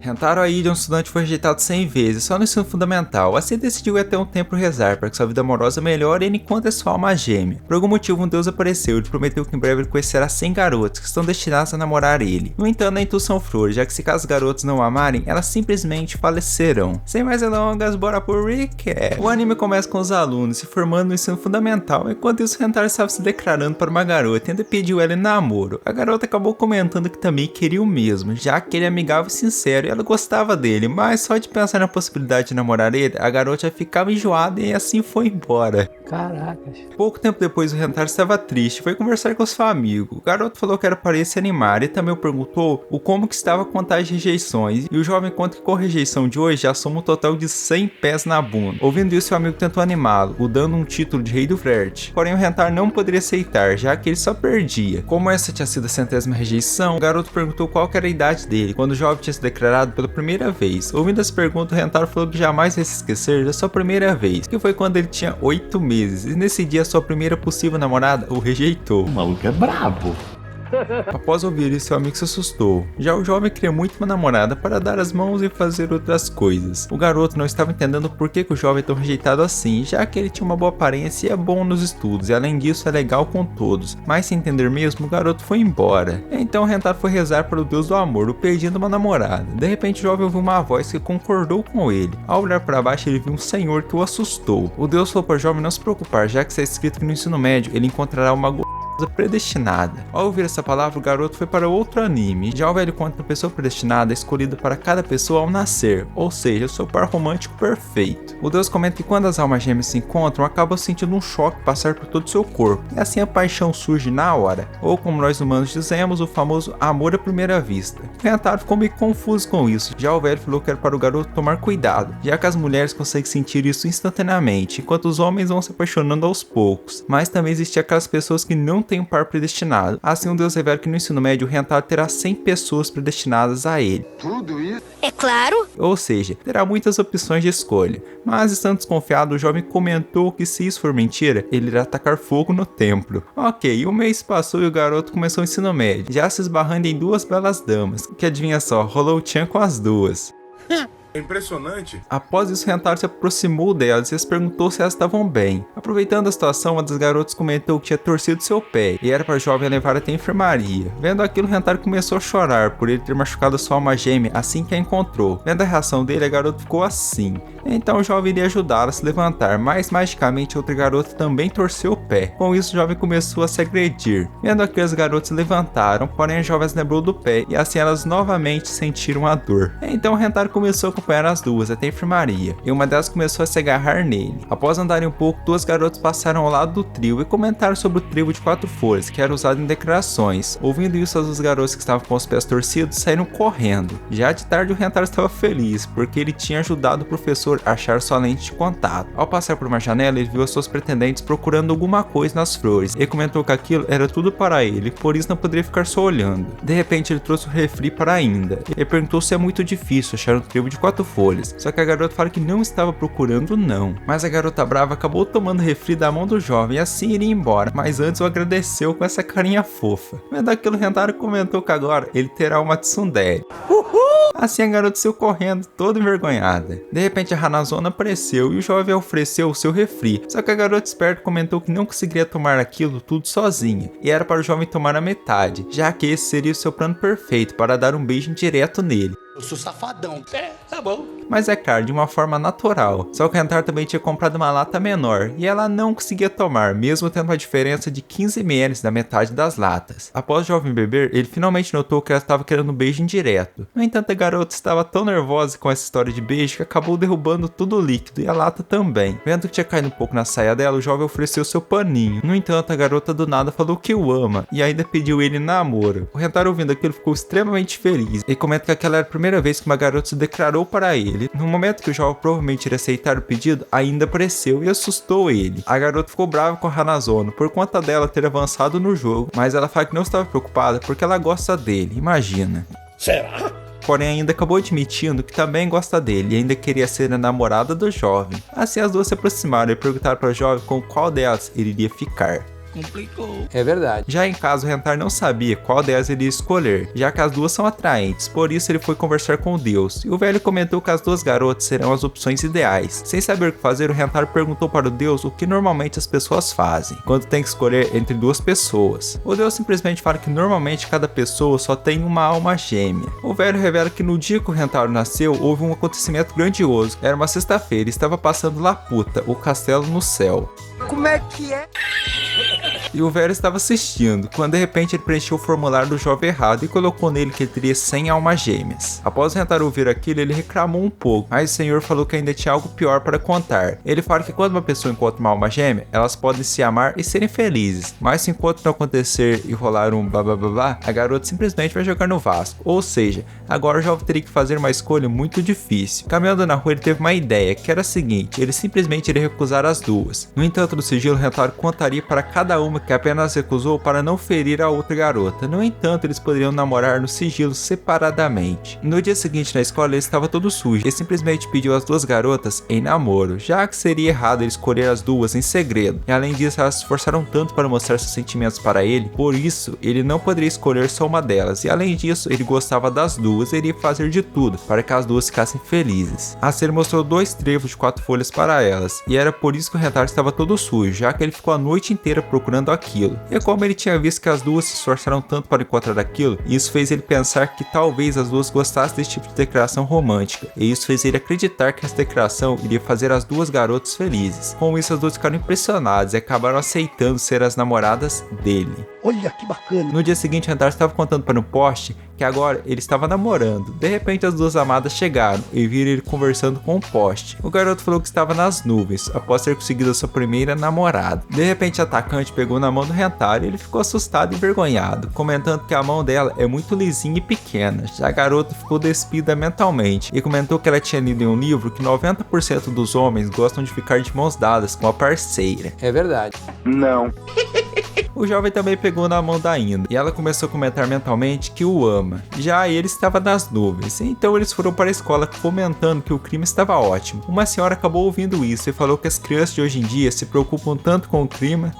Rentaro Aide, um estudante, foi rejeitado 100 vezes só no ensino fundamental, assim decidiu ir até um templo rezar para que sua vida amorosa melhore e ele encontre sua alma gêmea. Por algum motivo um deus apareceu e lhe prometeu que em breve ele conhecerá 100 garotas que estão destinadas a namorar ele. No entanto, a intuição flor, já que se caso os garotos não o amarem, elas simplesmente falecerão. Sem mais delongas, bora pro recap. O anime começa com os alunos se formando no ensino fundamental, enquanto isso Rentaro estava se declarando para uma garota e ainda pediu ela em namoro. A garota acabou comentando que também queria o mesmo, já que ele é amigável e sincero, ela gostava dele, mas só de pensar na possibilidade de namorar ele, a garota já ficava enjoada e assim foi embora. Caracas. Pouco tempo depois, o Rentaro estava triste e foi conversar com seu amigo. O garoto falou que era para ele se animar e também perguntou o como que estava a contagem de rejeições, e o jovem conta que com a rejeição de hoje já soma um total de 100 pés na bunda. Ouvindo isso, seu amigo tentou animá-lo, o dando um título de rei do flerte. Porém, o Rentaro não poderia aceitar, já que ele só perdia. Como essa tinha sido a 100ª rejeição, o garoto perguntou qual que era a idade dele, quando o jovem tinha se declarado pela primeira vez. Ouvindo essa pergunta, o Rentaro falou que jamais ia se esquecer da sua primeira vez, que foi quando ele tinha 8 meses, e nesse dia sua primeira possível namorada o rejeitou. O maluco é brabo. Após ouvir isso, seu amigo se assustou. Já o jovem queria muito uma namorada para dar as mãos e fazer outras coisas. O garoto não estava entendendo por que o jovem é tão rejeitado assim, já que ele tinha uma boa aparência e é bom nos estudos, e além disso é legal com todos. Mas sem entender mesmo, o garoto foi embora. Então Rentaro foi rezar para o deus do amor, o pedindo uma namorada. De repente o jovem ouviu uma voz que concordou com ele. Ao olhar para baixo, ele viu um senhor que o assustou. O deus falou para o jovem não se preocupar, já que está escrito que no ensino médio ele encontrará uma predestinada. Ao ouvir essa palavra, o garoto foi para outro anime. Já o velho conta que a pessoa predestinada é escolhida para cada pessoa ao nascer, ou seja, o seu par romântico perfeito. O deus comenta que quando as almas gêmeas se encontram, acabam sentindo um choque passar por todo o seu corpo, e assim a paixão surge na hora, ou como nós humanos dizemos, o famoso amor à primeira vista. O Rentaro ficou meio confuso com isso. Já o velho falou que era para o garoto tomar cuidado, já que as mulheres conseguem sentir isso instantaneamente, enquanto os homens vão se apaixonando aos poucos. Mas também existem aquelas pessoas que não tem um par predestinado. Assim, o deus revela que no ensino médio o Rentaro terá 100 pessoas predestinadas a ele. Tudo isso? É claro. Ou seja, terá muitas opções de escolha. Mas estando desconfiado, o jovem comentou que se isso for mentira, ele irá atacar fogo no templo. Ok, um mês passou e o garoto começou o ensino médio, já se esbarrando em duas belas damas, que adivinha só, rolou o tchan com as duas. Impressionante. Após isso, Rentaro se aproximou delas e as perguntou se elas estavam bem. Aproveitando a situação, uma das garotas comentou que tinha torcido seu pé e era para o jovem levar até a enfermaria. Vendo aquilo, Rentaro começou a chorar por ele ter machucado sua alma gêmea assim que a encontrou. Vendo a reação dele, a garota ficou assim. Então o jovem iria ajudá-la a se levantar, mas magicamente outra garota também torceu o pé. Com isso, o jovem começou a se agredir. Vendo aquilo, as garotas se levantaram, porém a jovem se lembrou do pé e assim elas novamente sentiram a dor. Então Rentaro começou a acompanhar as duas até a enfermaria, e uma delas começou a se agarrar nele. Após andarem um pouco, duas garotas passaram ao lado do trio e comentaram sobre o trio de 4 folhas, que era usado em declarações. Ouvindo isso, as duas garotas que estavam com os pés torcidos saíram correndo. Já de tarde, o Rentaro estava feliz, porque ele tinha ajudado o professor a achar sua lente de contato. Ao passar por uma janela, ele viu as suas pretendentes procurando alguma coisa nas flores, e comentou que aquilo era tudo para ele, por isso não poderia ficar só olhando. De repente, ele trouxe o refri para ainda, e perguntou se é muito difícil achar um trio de 4 folhas. Só que a garota fala que não estava procurando não. Mas a garota brava acabou tomando refri da mão do jovem e assim iria embora. Mas antes o agradeceu com essa carinha fofa. Vendo aquilo, Rentaro comentou que agora ele terá uma tsundere. Assim a garota saiu correndo, toda envergonhada. De repente a Hanazona apareceu e o jovem ofereceu o seu refri. Só que a garota esperta comentou que não conseguiria tomar aquilo tudo sozinha. E era para o jovem tomar a metade, já que esse seria o seu plano perfeito para dar um beijo direto nele. Eu sou safadão. É, tá bom. Mas é claro, de uma forma natural. Só que o Rentaro também tinha comprado uma lata menor, e ela não conseguia tomar, mesmo tendo uma diferença de 15 ml da metade das latas. Após o jovem beber, ele finalmente notou que ela estava querendo um beijo indireto. No entanto, a garota estava tão nervosa com essa história de beijo que acabou derrubando todo o líquido, e a lata também. Vendo que tinha caído um pouco na saia dela, o jovem ofereceu seu paninho. No entanto, a garota do nada falou que o ama, e ainda pediu ele namoro. O Rentaro, ouvindo aquilo, ficou extremamente feliz, e comenta que aquela era a primeira vez que uma garota se declarou para ele. No momento que o jovem provavelmente iria aceitar o pedido, ainda apareceu e assustou ele. A garota ficou brava com a Hanazono por conta dela ter avançado no jogo, mas ela fala que não estava preocupada porque ela gosta dele, imagina. Será? Porém ainda acabou admitindo que também gosta dele e ainda queria ser a namorada do jovem. Assim as duas se aproximaram e perguntaram para o jovem com qual delas ele iria ficar. Complicou. É verdade. Já em casa, o Rentar não sabia qual delas ele ia escolher, já que as duas são atraentes, por isso ele foi conversar com Deus, e o velho comentou que as duas garotas serão as opções ideais. Sem saber o que fazer, o Rentar perguntou para o Deus o que normalmente as pessoas fazem, quando tem que escolher entre duas pessoas. O Deus simplesmente fala que normalmente cada pessoa só tem uma alma gêmea. O velho revela que no dia que o Rentaro nasceu, houve um acontecimento grandioso. Era uma sexta-feira e estava passando Laputa, o castelo no céu. Como é que é? E o velho estava assistindo, quando de repente ele preencheu o formulário do jovem errado e colocou nele que ele teria 100 almas gêmeas. Após tentar ouvir aquilo, ele reclamou um pouco, mas o senhor falou que ainda tinha algo pior para contar. Ele fala que quando uma pessoa encontra uma alma gêmea, elas podem se amar e serem felizes, mas se enquanto não acontecer e rolar um blá, a garota simplesmente vai jogar no Vasco. Ou seja, agora o jovem teria que fazer uma escolha muito difícil. Caminhando na rua, ele teve uma ideia, que era a seguinte: ele simplesmente iria recusar as duas. No entanto, no sigilo, o Rentaro contaria para cada uma que apenas recusou para não ferir a outra garota. No entanto, eles poderiam namorar no sigilo separadamente. No dia seguinte na escola, ele estava todo sujo e simplesmente pediu as duas garotas em namoro, já que seria errado ele escolher as duas em segredo. E além disso, elas se esforçaram tanto para mostrar seus sentimentos para ele, por isso ele não poderia escolher só uma delas. E além disso, ele gostava das duas e iria fazer de tudo para que as duas ficassem felizes. Assim, ele mostrou 2 trevos de 4 folhas para elas, e era por isso que o Rentaro estava todo sujo, já que ele ficou a noite inteira procurando aquilo. E como ele tinha visto que as duas se esforçaram tanto para encontrar aquilo, isso fez ele pensar que talvez as duas gostassem desse tipo de declaração romântica, e isso fez ele acreditar que essa declaração iria fazer as duas garotas felizes. Com isso, as duas ficaram impressionadas e acabaram aceitando ser as namoradas dele. Olha que bacana. No dia seguinte, Rentaro estava contando para um poste que agora ele estava namorando. De repente, as duas amadas chegaram e viram ele conversando com o poste. O garoto falou que estava nas nuvens, após ter conseguido a sua primeira namorada. De repente, a atacante pegou na mão do Rentaro e ele ficou assustado e envergonhado, comentando que a mão dela é muito lisinha e pequena. Já a garota ficou despida mentalmente e comentou que ela tinha lido em um livro que 90% dos homens gostam de ficar de mãos dadas com a parceira. É verdade. Não. O jovem também pegou na mão da Inda e ela começou a comentar mentalmente que o ama. Já ele estava nas nuvens, então eles foram para a escola comentando que o clima estava ótimo. Uma senhora acabou ouvindo isso e falou que as crianças de hoje em dia se preocupam tanto com o clima.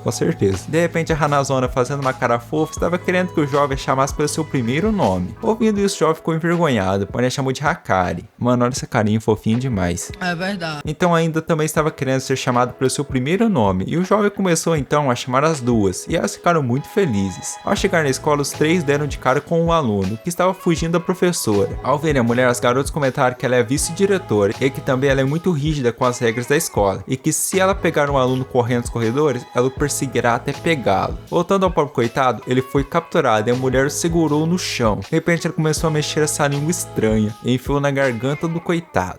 Com certeza. De repente, a Hanazona, fazendo uma cara fofa, estava querendo que o jovem chamasse pelo seu primeiro nome. Ouvindo isso, o jovem ficou envergonhado, porém a chamou de Hakari. Mano, olha essa carinha fofinha demais. É verdade. Então ainda também estava querendo ser chamado pelo seu primeiro nome, e o jovem começou então a chamar as duas, e elas ficaram muito felizes. Ao chegar na escola, os 3 deram de cara com um aluno, que estava fugindo da professora. Ao verem a mulher, as garotas comentaram que ela é vice-diretora, e que também ela é muito rígida com as regras da escola, e que se ela pegar um aluno correndo nos corredores, ela o perseguirá até pegá-lo. Voltando ao pobre coitado, ele foi capturado e a mulher o segurou no chão. De repente, ela começou a mexer essa língua estranha e enfiou na garganta do coitado.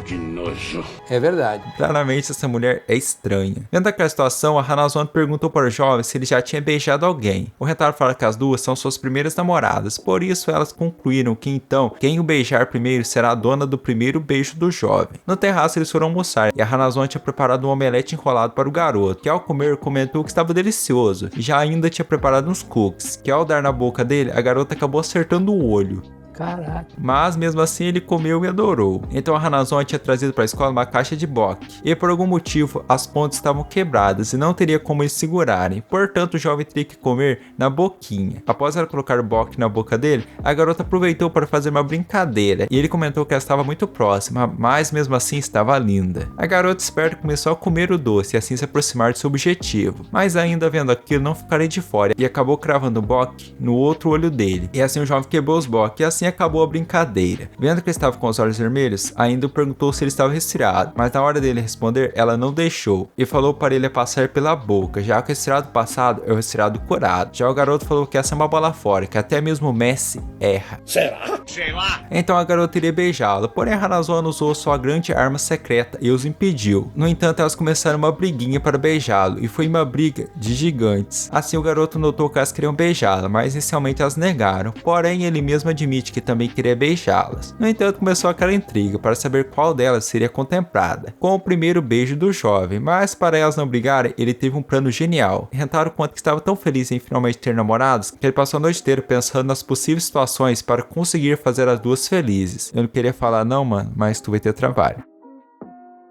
Que nojo. É verdade. Claramente, essa mulher é estranha. Vendo aquela situação, a Hanazona perguntou para o jovem se ele já tinha beijado alguém. O Rentaro fala que as duas são suas primeiras namoradas, por isso elas concluíram que então, quem o beijar primeiro será a dona do primeiro beijo do jovem. No terraço, eles foram almoçar e a Hanazona tinha preparado um omelete enrolado para o garoto, que ao comer comentou que estava delicioso, e já ainda tinha preparado uns cookies, que ao dar na boca dele, a garota acabou acertando o olho. Caraca. Mas mesmo assim ele comeu e adorou. Então a Hanazona tinha trazido para a escola uma caixa de boque, e por algum motivo as pontas estavam quebradas e não teria como eles segurarem, portanto o jovem teria que comer na boquinha. Após ela colocar o boque na boca dele, a garota aproveitou para fazer uma brincadeira, e ele comentou que ela estava muito próxima, mas mesmo assim estava linda. A garota esperta começou a comer o doce e assim se aproximar de seu objetivo, mas ainda vendo aquilo não ficaria de fora, e acabou cravando o boque no outro olho dele, e assim o jovem quebrou os boques, e assim acabou a brincadeira. Vendo que ele estava com os olhos vermelhos, ainda perguntou se ele estava resfriado, mas na hora dele responder, ela não deixou, e falou para ele passar pela boca, já que o resfriado passado é o resfriado curado. Já o garoto falou que essa é uma bola fora, que até mesmo o Messi erra. Será? Sei lá. Então a garota iria beijá-lo, porém a Hanazona usou sua grande arma secreta e os impediu. No entanto, elas começaram uma briguinha para beijá-lo, e foi uma briga de gigantes. Assim o garoto notou que elas queriam beijá-la, mas inicialmente elas negaram, porém ele mesmo admite que também queria beijá-las. No entanto, começou aquela intriga para saber qual delas seria contemplada, com o primeiro beijo do jovem, mas para elas não brigarem, ele teve um plano genial. Rentaro conta que estava tão feliz em finalmente ter namorados, que ele passou a noite inteira pensando nas possíveis situações para conseguir fazer as duas felizes. Eu não queria falar não, mano, mas tu vai ter trabalho.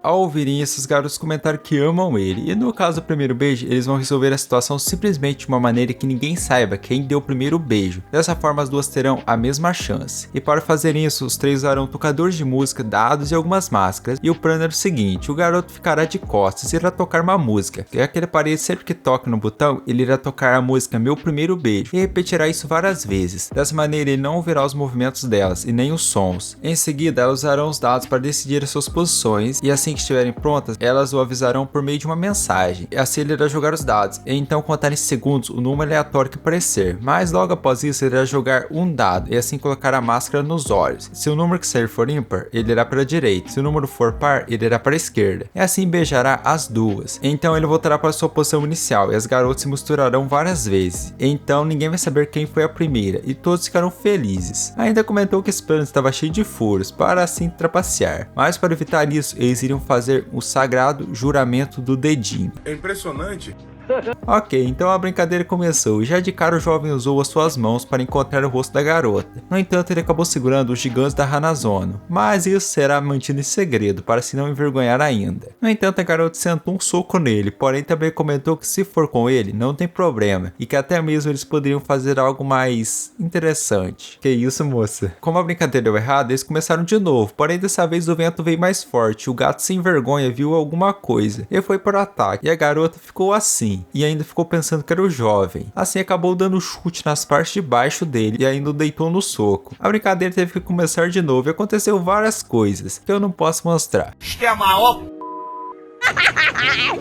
Ao ouvirem isso, os garotos comentaram que amam ele, e no caso do primeiro beijo, eles vão resolver a situação simplesmente de uma maneira que ninguém saiba quem deu o primeiro beijo. Dessa forma, as duas terão a mesma chance. E para fazer isso, os três usarão tocadores de música, dados e algumas máscaras. E o plano é o seguinte: o garoto ficará de costas e irá tocar uma música. E aquele aparelho, sempre que toca no botão, ele irá tocar a música Meu Primeiro Beijo e repetirá isso várias vezes. Dessa maneira, ele não ouvirá os movimentos delas e nem os sons. Em seguida, elas usarão os dados para decidir as suas posições, e assim que estiverem prontas, elas o avisarão por meio de uma mensagem. E assim ele irá jogar os dados, e então contar em segundos o número aleatório que aparecer. Mas logo após isso, ele irá jogar um dado e assim colocar a máscara nos olhos. Se o número que sair for ímpar, ele irá para a direita. Se o número for par, ele irá para a esquerda. E assim beijará as duas. Então ele voltará para sua posição inicial e as garotas se misturarão várias vezes. Então ninguém vai saber quem foi a primeira e todos ficarão felizes. Ainda comentou que esse plano estava cheio de furos para assim trapacear. Mas para evitar isso, eles iriam fazer o sagrado juramento do dedinho. É impressionante. Ok, então a brincadeira começou e já de cara o jovem usou as suas mãos para encontrar o rosto da garota. No entanto, ele acabou segurando os gigantes da Hanazono, mas isso será mantido em segredo para se não envergonhar ainda. No entanto, a garota sentou um soco nele, porém também comentou que se for com ele, não tem problema, e que até mesmo eles poderiam fazer algo mais interessante. Que isso, moça? Como a brincadeira deu errado, eles começaram de novo, porém dessa vez o vento veio mais forte, o gato sem vergonha viu alguma coisa, e foi para o ataque, e a garota ficou assim. E ainda ficou pensando que era o jovem. Assim acabou dando chute nas partes de baixo dele e ainda o deitou no soco. A brincadeira teve que começar de novo e aconteceu várias coisas que eu não posso mostrar.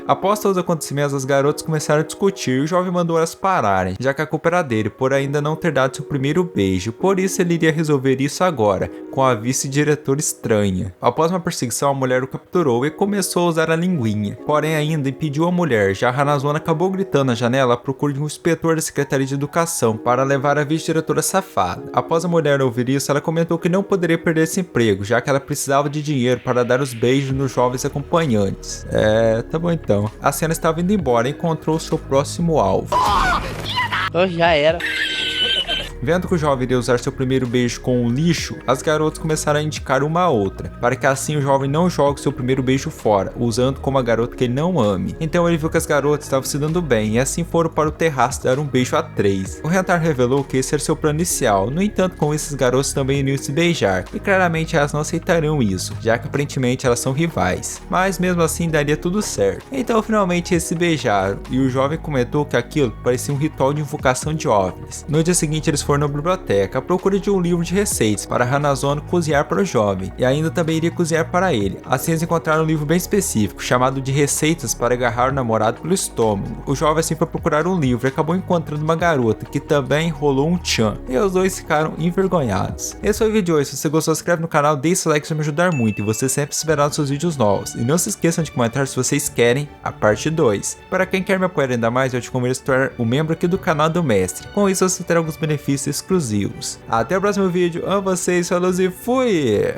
Após todos os acontecimentos, as garotas começaram a discutir e o jovem mandou elas pararem, já que a culpa era dele por ainda não ter dado seu primeiro beijo, por isso ele iria resolver isso agora, com a vice-diretora estranha. Após uma perseguição, a mulher o capturou e começou a usar a linguinha, porém ainda impediu a mulher, já a Hanazono acabou gritando na janela à procura de um inspetor da Secretaria de Educação para levar a vice-diretora safada. Após a mulher ouvir isso, ela comentou que não poderia perder esse emprego, já que ela precisava de dinheiro para dar os beijos nos jovens acompanhantes. Tá bom então. A cena estava indo embora e encontrou seu próximo alvo. Já era. Vendo que o jovem iria usar seu primeiro beijo com o lixo, as garotas começaram a indicar uma a outra, para que assim o jovem não jogue seu primeiro beijo fora, usando como a garota que ele não ame. Então ele viu que as garotas estavam se dando bem, e assim foram para o terraço dar um beijo a 3. O Rentar revelou que esse era seu plano inicial, no entanto com isso as garotas também iriam se beijar, e claramente elas não aceitariam isso, já que aparentemente elas são rivais. Mas mesmo assim daria tudo certo. Então finalmente eles se beijaram, e o jovem comentou que aquilo parecia um ritual de invocação de OVNIs. No dia seguinte eles foram na biblioteca à procura de um livro de receitas para Hanazono cozinhar para o jovem, e ainda também iria cozinhar para ele. Assim eles encontraram um livro bem específico, chamado de Receitas para agarrar o namorado pelo estômago. O jovem assim foi procurar um livro e acabou encontrando uma garota que também enrolou um tchan, e os dois ficaram envergonhados. Esse foi o vídeo de hoje. Se você gostou, se inscreve no canal, deixa o like, isso vai me ajudar muito, e você sempre esperar os seus vídeos novos. E não se esqueçam de comentar se vocês querem a parte 2. Para quem quer me apoiar ainda mais, eu te convido a se tornar um membro aqui do canal do Mestre. Com isso você terá alguns benefícios exclusivos. Até o próximo vídeo, amo vocês, falou e fui!